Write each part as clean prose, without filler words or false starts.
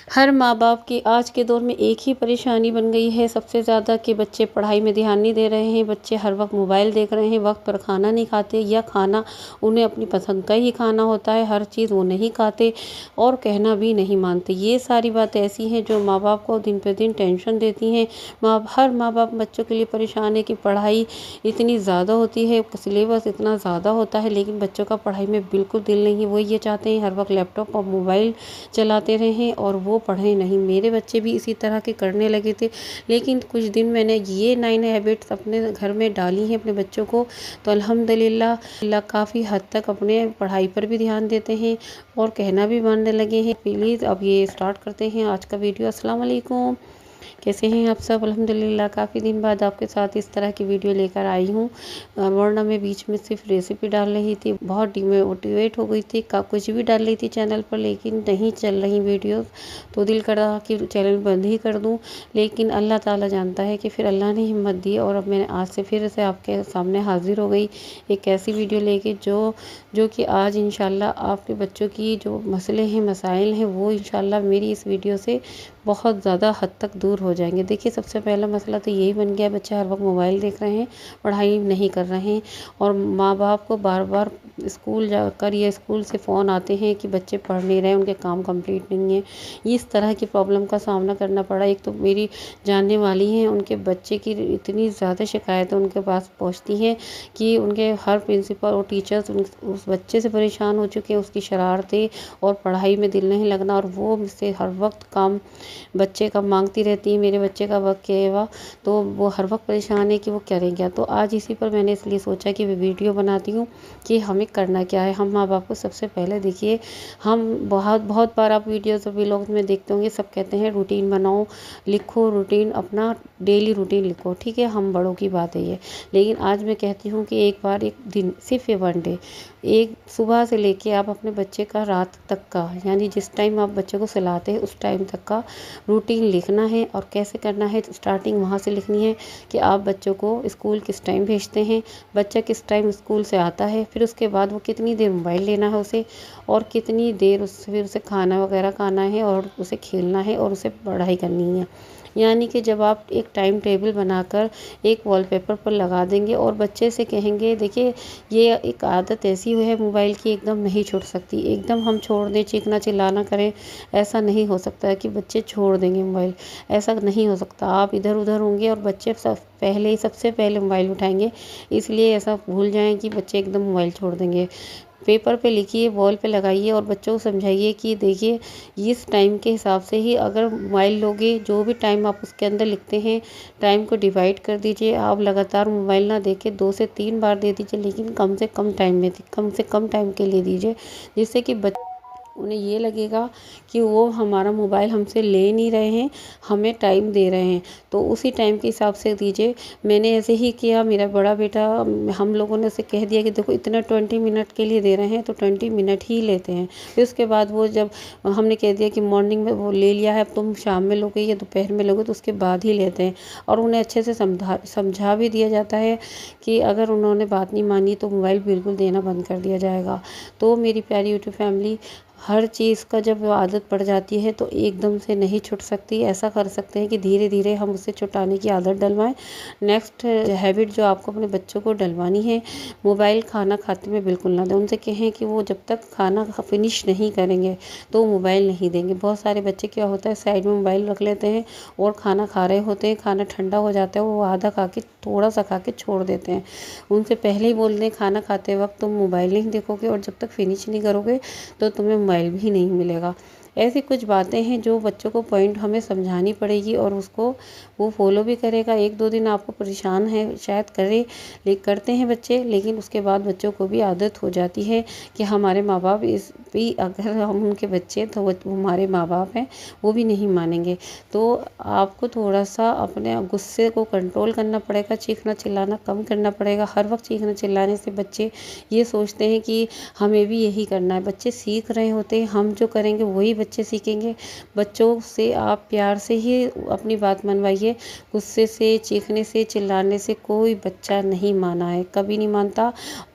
हर माँ-बाप की आज के दौर में एक ही परेशानी बन गई है सबसे ज़्यादा कि बच्चे पढ़ाई में ध्यान नहीं दे रहे हैं, बच्चे हर वक्त मोबाइल देख रहे हैं, वक्त पर खाना नहीं खाते या खाना उन्हें अपनी पसंद का ही खाना होता है, हर चीज़ वो नहीं खाते और कहना भी नहीं मानते। ये सारी बातें ऐसी हैं जो माँ-बाप को दिन पे दिन टेंशन देती हैं। हर माँ-बाप बच्चों के लिए परेशान है कि पढ़ाई इतनी ज़्यादा होती है, सिलेबस इतना ज़्यादा होता है, लेकिन बच्चों का पढ़ाई में बिल्कुल दिल नहीं है। वो ये चाहते हैं हर वक्त लैपटॉप और मोबाइल चलाते रहें और वो पढ़ें नहीं। मेरे बच्चे भी इसी तरह के करने लगे थे, लेकिन कुछ दिन मैंने ये 9 हैबिट्स अपने घर में डाली हैं अपने बच्चों को, तो अल्हम्दुलिल्लाह काफ़ी हद तक अपने पढ़ाई पर भी ध्यान देते हैं और कहना भी मानने लगे हैं। प्लीज़ अब ये स्टार्ट करते हैं आज का वीडियो। अस्सलाम वालेकुम, कैसे हैं आप सब? अल्हम्दुलिल्लाह काफ़ी दिन बाद आपके साथ इस तरह की वीडियो लेकर आई हूँ, वरना मैं बीच में सिर्फ रेसिपी डाल रही थी, बहुत डिमोटिवेट हो गई थी, कुछ भी डाल रही थी चैनल पर लेकिन नहीं चल रही वीडियोस, तो दिल कर रहा कि चैनल बंद ही कर दूँ, लेकिन अल्लाह ताला जानता है कि फिर अल्लाह ने हिम्मत दी और अब मैंने आज फिर से आपके सामने हाजिर हो गई एक ऐसी वीडियो लेके जो कि आज इंशाल्लाह आपके बच्चों की जो मसले हैं मसाइल हैं वो इंशाल्लाह मेरी इस वीडियो से बहुत ज़्यादा हद तक दूर हो जाएंगे। देखिए, सबसे पहला मसला तो यही बन गया, बच्चे हर वक्त मोबाइल देख रहे हैं, पढ़ाई नहीं कर रहे हैं और माँ बाप को बार बार स्कूल जाकर या स्कूल से फ़ोन आते हैं कि बच्चे पढ़ नहीं रहे, उनके काम कंप्लीट नहीं है। इस तरह की प्रॉब्लम का सामना करना पड़ा। एक तो मेरी जानने वाली हैं, उनके बच्चे की इतनी ज़्यादा शिकायतें उनके पास पहुँचती हैं कि उनके हर प्रिंसिपल और टीचर्स उस बच्चे से परेशान हो चुके हैं, उसकी शरारतें और पढ़ाई में दिल नहीं लगना, और वो मुझसे हर वक्त काम बच्चे का मांगती रहती है, मेरे बच्चे का वक्त किया, तो वो हर वक्त परेशान है कि वो करेंगे। तो आज इसी पर मैंने इसलिए सोचा कि मैं वीडियो बनाती हूँ कि हमें करना क्या है। हम माँ बाप को सबसे पहले देखिए, हम बहुत बार आप वीडियोज़ और व्लॉग्स में देखते होंगे, सब कहते हैं रूटीन बनाओ, लिखो रूटीन, अपना डेली रूटीन लिखो, ठीक है, हम बड़ों की बात है ये। लेकिन आज मैं कहती हूँ कि एक बार, एक दिन, सिर्फ ये 1 डे, एक सुबह से लेके आप अपने बच्चे का रात तक का, यानी जिस टाइम आप बच्चे को सुलाते हैं उस टाइम तक का रूटीन लिखना है। और कैसे करना है, स्टार्टिंग वहाँ से लिखनी है कि आप बच्चों को स्कूल किस टाइम भेजते हैं, बच्चा किस टाइम स्कूल से आता है, फिर उसके बाद वो कितनी देर मोबाइल लेना है उसे, और कितनी देर फिर उसे खाना वगैरह खाना है और उसे खेलना है और उसे पढ़ाई करनी है। यानी कि जब आप एक टाइम टेबल बनाकर एक वॉलपेपर पर लगा देंगे और बच्चे से कहेंगे, देखिए ये एक आदत ऐसी है मोबाइल की, एकदम नहीं छूट सकती, एकदम हम छोड़ दें, चीखना चिल्लाना करें, ऐसा नहीं हो सकता है कि बच्चे छोड़ देंगे मोबाइल, ऐसा नहीं हो सकता। आप इधर उधर होंगे और बच्चे सबसे पहले मोबाइल उठाएंगे, इसलिए ऐसा भूल जाएं कि बच्चे एकदम मोबाइल छोड़ देंगे। पेपर पे लिखिए, वॉल पे लगाइए और बच्चों को समझाइए कि देखिए इस टाइम के हिसाब से ही अगर मोबाइल लोगे, जो भी टाइम आप उसके अंदर लिखते हैं टाइम को डिवाइड कर दीजिए। आप लगातार मोबाइल ना देके 2 से 3 बार दे दीजिए, लेकिन कम से कम टाइम में, कम से कम टाइम के लिए दीजिए, जिससे कि उन्हें ये लगेगा कि वो हमारा मोबाइल हमसे ले नहीं रहे हैं, हमें टाइम दे रहे हैं, तो उसी टाइम के हिसाब से दीजिए। मैंने ऐसे ही किया, मेरा बड़ा बेटा, हम लोगों ने उसे कह दिया कि देखो इतना 20 मिनट के लिए दे रहे हैं तो 20 मिनट ही लेते हैं। फिर उसके बाद वो जब हमने कह दिया कि मॉर्निंग में वो ले लिया है, अब तुम शाम में लोगे या दोपहर में लोगे, तो उसके बाद ही लेते हैं। और उन्हें अच्छे से समझा भी दिया जाता है कि अगर उन्होंने बात नहीं मानी तो मोबाइल बिल्कुल देना बंद कर दिया जाएगा। तो मेरी प्यारी यूट्यूब फैमिली, हर चीज़ का जब आदत पड़ जाती है तो एकदम से नहीं छूट सकती। ऐसा कर सकते हैं कि धीरे धीरे हम उसे छुटाने की आदत डलवाएं। नेक्स्ट हैबिट जो आपको अपने बच्चों को डलवानी है, मोबाइल खाना खाते में बिल्कुल ना दें। उनसे कहें कि वो जब तक खाना फिनिश नहीं करेंगे तो मोबाइल नहीं देंगे। बहुत सारे बच्चे क्या होता है, साइड में मोबाइल रख लेते हैं और खाना खा रहे होते हैं, खाना ठंडा हो जाता है, वो आधा खा के, थोड़ा सा खा के छोड़ देते हैं। उनसे पहले ही बोल दें खाना खाते वक्त तुम मोबाइल नहीं देखोगे और जब तक फिनिश नहीं करोगे तो तुम्हें मोबाइल भी नहीं मिलेगा। ऐसी कुछ बातें हैं जो बच्चों को पॉइंट हमें समझानी पड़ेगी और उसको वो फॉलो भी करेगा। 1-2 दिन आपको परेशान है शायद करते हैं बच्चे, लेकिन उसके बाद बच्चों को भी आदत हो जाती है कि हमारे माँ बाप इस भी, अगर हम उनके बच्चे तो वो हमारे माँ बाप हैं, वो भी नहीं मानेंगे। तो आपको थोड़ा सा अपने गुस्से को कंट्रोल करना पड़ेगा, चीखना चिल्लाना कम करना पड़ेगा। हर वक्त चीखना चिल्लाने से बच्चे ये सोचते हैं कि हमें भी यही करना है। बच्चे सीख रहे होते हैं, हम जो करेंगे वही बच्चे सीखेंगे। बच्चों से आप प्यार से ही अपनी बात मनवाइए। गुस्से से, चीखने से, चिल्लाने से कोई बच्चा नहीं माना है, कभी नहीं मानता।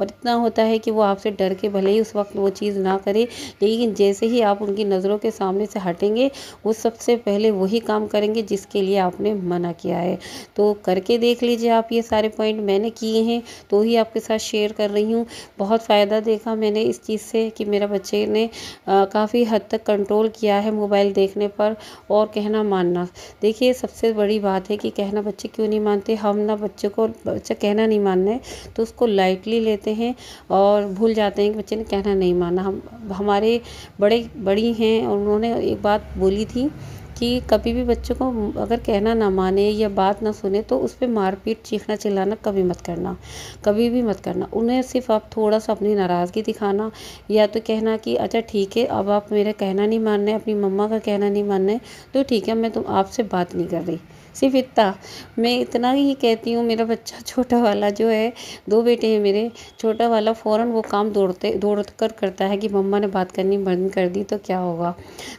और इतना होता है कि वो आपसे डर के भले ही उस वक्त वो चीज़ ना करे, लेकिन जैसे ही आप उनकी नज़रों के सामने से हटेंगे, वो सबसे पहले वही काम करेंगे जिसके लिए आपने मना किया है। तो करके देख लीजिए आप, ये सारे पॉइंट मैंने किए हैं तो ही आपके साथ शेयर कर रही हूँ। बहुत फ़ायदा देखा मैंने इस चीज़ से कि मेरा बच्चे ने काफ़ी हद तक कंट्रोल किया है मोबाइल देखने पर और कहना मानना। देखिए सबसे बड़ी बात है कि कहना बच्चे क्यों नहीं मानते, हम ना बच्चे को बच्चा कहना नहीं मानना है तो उसको लाइटली लेते हैं और भूल जाते हैं कि बच्चे ने कहना नहीं माना। हम हमारे बड़ी हैं और उन्होंने एक बात बोली थी कि कभी भी बच्चों को अगर कहना ना माने या बात ना सुने तो उस पे मारपीट, चीखना चिल्लाना कभी मत करना, कभी भी मत करना। उन्हें सिर्फ आप थोड़ा सा अपनी नाराज़गी दिखाना, या तो कहना कि अच्छा ठीक है, अब आप मेरा कहना नहीं मान रहे, अपनी मम्मा का कहना नहीं मान रहे, तो ठीक है, मैं तुम आपसे बात नहीं कर रही। सिर्फ इतना, मैं इतना ही कहती हूँ। मेरा बच्चा छोटा वाला जो है, 2 बेटे हैं मेरे, छोटा वाला फ़ौरन वो काम दौड़ कर करता है कि मम्मा ने बात करनी बंद कर दी तो क्या होगा।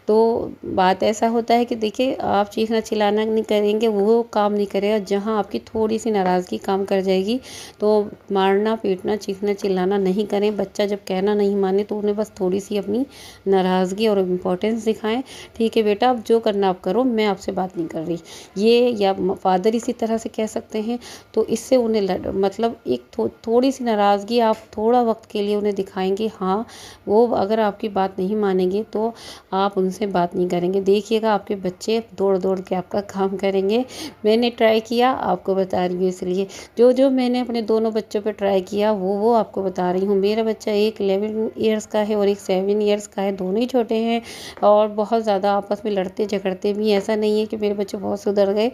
तो बात ऐसा होता है कि देखिए आप चीखना चिल्लाना नहीं करेंगे, वो काम नहीं करेगा। जहाँ आपकी थोड़ी सी नाराज़गी काम कर जाएगी तो मारना पीटना, चीखना चिल्लाना नहीं करें। बच्चा जब कहना नहीं माने तो उन्हें बस थोड़ी सी अपनी नाराज़गी और इम्पोर्टेंस दिखाएं। ठीक है बेटा, अब जो करना आप करो, मैं आपसे बात नहीं कर रही। ये या फादर इसी तरह से कह सकते हैं। तो इससे उन्हें मतलब एक थोड़ी सी नाराज़गी आप थोड़ा वक्त के लिए उन्हें दिखाएंगे। हाँ, वो अगर आपकी बात नहीं मानेंगे तो आप उनसे बात नहीं करेंगे। देखिएगा आपके बच्चे दौड़ दौड़ के आपका काम करेंगे। मैंने ट्राई किया, आपको बता रही हूँ, इसलिए जो जो मैंने अपने दोनों बच्चों पे ट्राई किया वो आपको बता रही हूँ। मेरा बच्चा एक 11 ईयर्स का है और एक 7 ईयर्स का है, दोनों ही छोटे हैं और बहुत ज़्यादा आपस में लड़ते झगड़ते भी। ऐसा नहीं है कि मेरे बच्चे बहुत सुधर गए,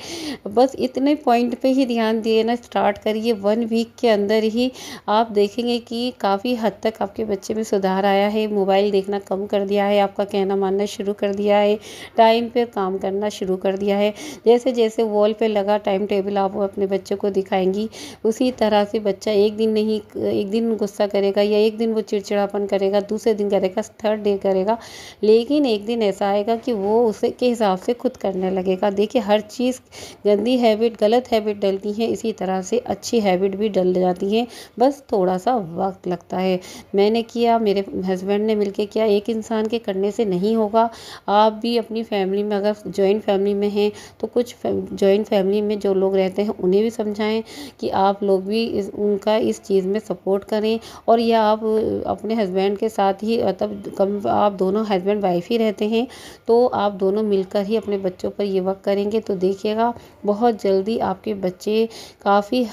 बस इतने पॉइंट पे ही ध्यान दिए ना, स्टार्ट करिए 1 वीक के अंदर ही आप देखेंगे कि काफ़ी हद तक आपके बच्चे में सुधार आया है। मोबाइल देखना कम कर दिया है, आपका कहना मानना शुरू कर दिया है, टाइम पे काम करना शुरू कर दिया है। जैसे जैसे वॉल पे लगा टाइम टेबल आप अपने बच्चों को दिखाएंगी, उसी तरह से बच्चा एक दिन नहीं, एक दिन गुस्सा करेगा या एक दिन वो चिड़चिड़ापन करेगा, दूसरे दिन करेगा, थर्ड डे करेगा, लेकिन एक दिन ऐसा आएगा कि वो उसे के हिसाब से खुद करने लगेगा। देखिए हर चीज़, गंदी हैबिट, गलत हैबिट डलती हैं, इसी तरह से अच्छी हैबिट भी डल जाती हैं, बस थोड़ा सा वक्त लगता है। मैंने किया, मेरे हस्बैंड ने मिलके किया, एक इंसान के करने से नहीं होगा। आप भी अपनी फैमिली में, अगर जॉइंट फैमिली में हैं तो कुछ जॉइंट फैमिली में जो लोग रहते हैं उन्हें भी समझाएं कि आप लोग भी उनका इस चीज़ में सपोर्ट करें। और या आप अपने हस्बैंड के साथ ही, तब कम आप दोनों हस्बैंड वाइफ ही रहते हैं तो आप दोनों मिलकर ही अपने बच्चों पर ये वर्क करेंगे तो देखिएगा बहुत जल्दी आपके बच्चे काफ़ी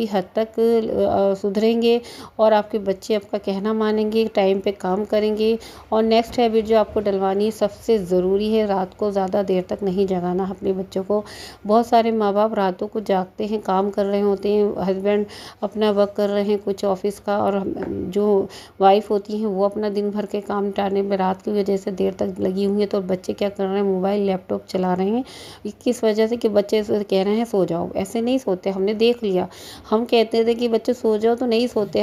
हद तक सुधरेंगे और आपके बच्चे आपका कहना मानेंगे, टाइम पे काम करेंगे। और नेक्स्ट हैबिट जो आपको डलवानी है, सबसे ज़रूरी है, रात को ज़्यादा देर तक नहीं जगाना अपने बच्चों को। बहुत सारे माँ बाप रातों को जागते हैं, काम कर रहे होते हैं, हस्बैंड अपना वर्क कर रहे हैं कुछ ऑफिस का, और जो वाइफ होती हैं वो अपना दिन भर के काम निपटाने में रात की वजह से देर तक लगी हुई है। तो बच्चे क्या कर रहे हैं, मोबाइल लैपटॉप चला रहे हैं। किस वजह से कि बच्चे कह रहे हैं सो जाओ, ऐसे नहीं सोते, हमने देख लिया। हम कहते थे कि बच्चे सो जाओ तो नहीं सोते,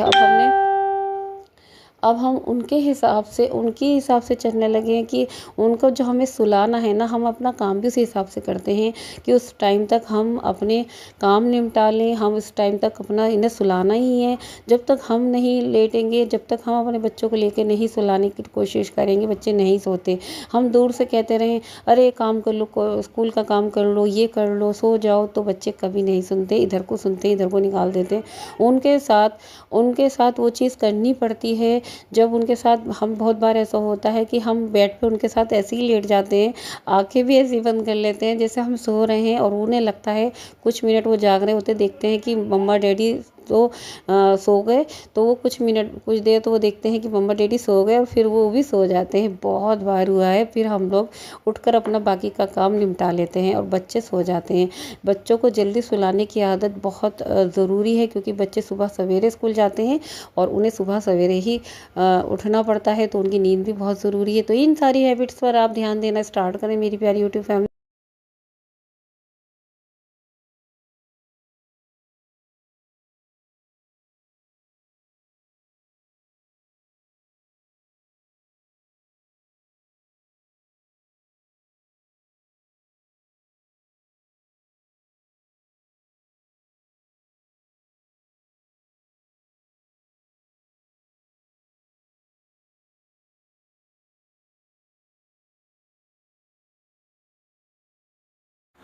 अब हम उनके हिसाब से चलने लगे हैं कि उनको जो हमें सुलाना है ना, हम अपना काम भी उसी हिसाब से करते हैं कि उस टाइम तक हम अपने काम निपटा लें, हम उस टाइम तक अपना इन्हें सुलाना ही है। जब तक हम नहीं लेटेंगे, जब तक हम अपने बच्चों को लेकर नहीं सुलाने की कोशिश करेंगे, बच्चे नहीं सोते। हम दूर से कहते रहें अरे काम कर लो, स्कूल का काम कर लो, ये कर लो, सो जाओ, तो बच्चे कभी नहीं सुनते, इधर को सुनते इधर को निकाल देते। उनके साथ वो चीज़ करनी पड़ती है। जब उनके साथ हम, बहुत बार ऐसा होता है कि हम बेड पे उनके साथ ऐसे ही लेट जाते हैं, आंखें भी ऐसे ही बंद कर लेते हैं जैसे हम सो रहे हैं, और उन्हें लगता है कुछ मिनट वो जाग रहे होते, देखते हैं कि मम्मा डैडी तो सो गए, तो वो कुछ देर तो वो देखते हैं कि मम्मा डैडी सो गए और फिर वो भी सो जाते हैं। बहुत बार हुआ है, फिर हम लोग उठकर अपना बाकी का काम निपटा लेते हैं और बच्चे सो जाते हैं। बच्चों को जल्दी सुलाने की आदत बहुत ज़रूरी है, क्योंकि बच्चे सुबह सवेरे स्कूल जाते हैं और उन्हें सुबह सवेरे ही उठना पड़ता है, तो उनकी नींद भी बहुत ज़रूरी है। तो इन सारी हैबिट्स पर आप ध्यान देना स्टार्ट करें मेरी प्यारी यूट्यूब फैमिली।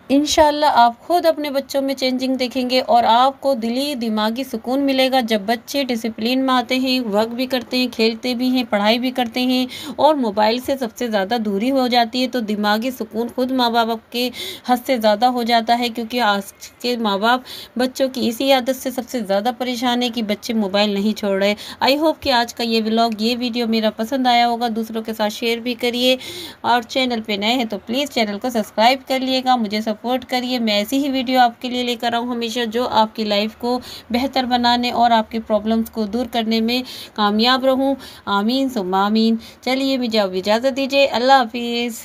इंशाल्लाह आप खुद अपने बच्चों में चेंजिंग देखेंगे और आपको दिली दिमागी सुकून मिलेगा जब बच्चे डिसिप्लिन में आते हैं, वर्क भी करते हैं, खेलते भी हैं, पढ़ाई भी करते हैं और मोबाइल से सबसे ज़्यादा दूरी हो जाती है। तो दिमागी सुकून खुद माँ बाप के हद से ज़्यादा हो जाता है, क्योंकि आज के माँ बाप बच्चों की इसी आदत से सबसे ज़्यादा परेशान है कि बच्चे मोबाइल नहीं छोड़ रहे। आई होप कि आज का ये व्लॉग, ये वीडियो मेरा पसंद आया होगा। दूसरों के साथ शेयर भी करिए और चैनल पे नए हैं तो प्लीज़ चैनल को सब्सक्राइब कर लिएगा, मुझे सपोर्ट करिए। मैं ऐसी ही वीडियो आपके लिए लेकर आऊँ हमेशा, जो आपकी लाइफ को बेहतर बनाने और आपकी प्रॉब्लम्स को दूर करने में कामयाब रहूँ। आमीन सुम्मा आमीन। चलिए मुझे अब इजाज़त दीजिए। अल्लाह हाफिज़।